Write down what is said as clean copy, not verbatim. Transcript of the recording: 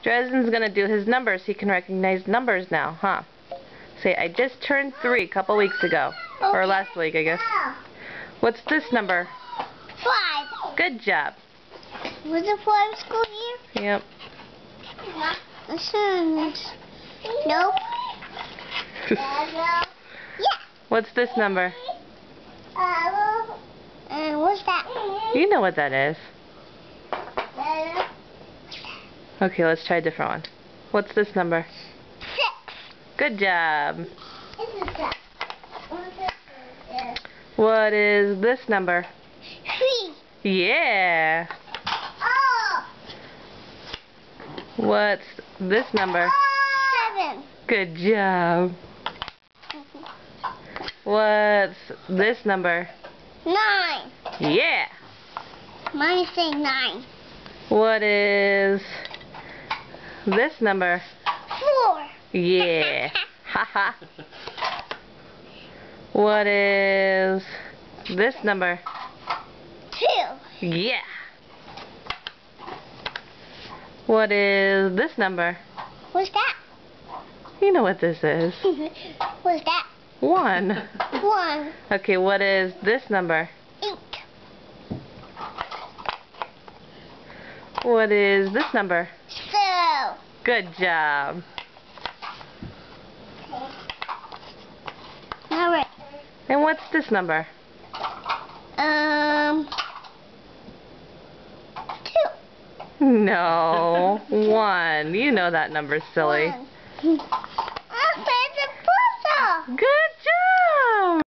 Dresden's gonna do his numbers. He can recognize numbers now, huh? Say, I just turned 3 a couple weeks ago. Or last week, I guess. What's this number? 5. Good job. Was it 5 school year? Yep. Nope. Yeah. What's this number? What's that? You know what that is. Okay, let's try a different one. What's this number? 6. Good job. What is this number? 3. Yeah. Oh. What's this number? 7. Good job. What's this number? 9. Yeah. Mine is saying 9. What is this number? 4. Yeah. Haha. What is this number? 2. Yeah. What is this number? What's that? You know what this is. What's that? 1. 1. Okay, what is this number? 8. What is this number? 2. Good job. Alright. And what's this number? 2. No. 1. You know that number's silly. One. Oh, there's a puzzle. Good.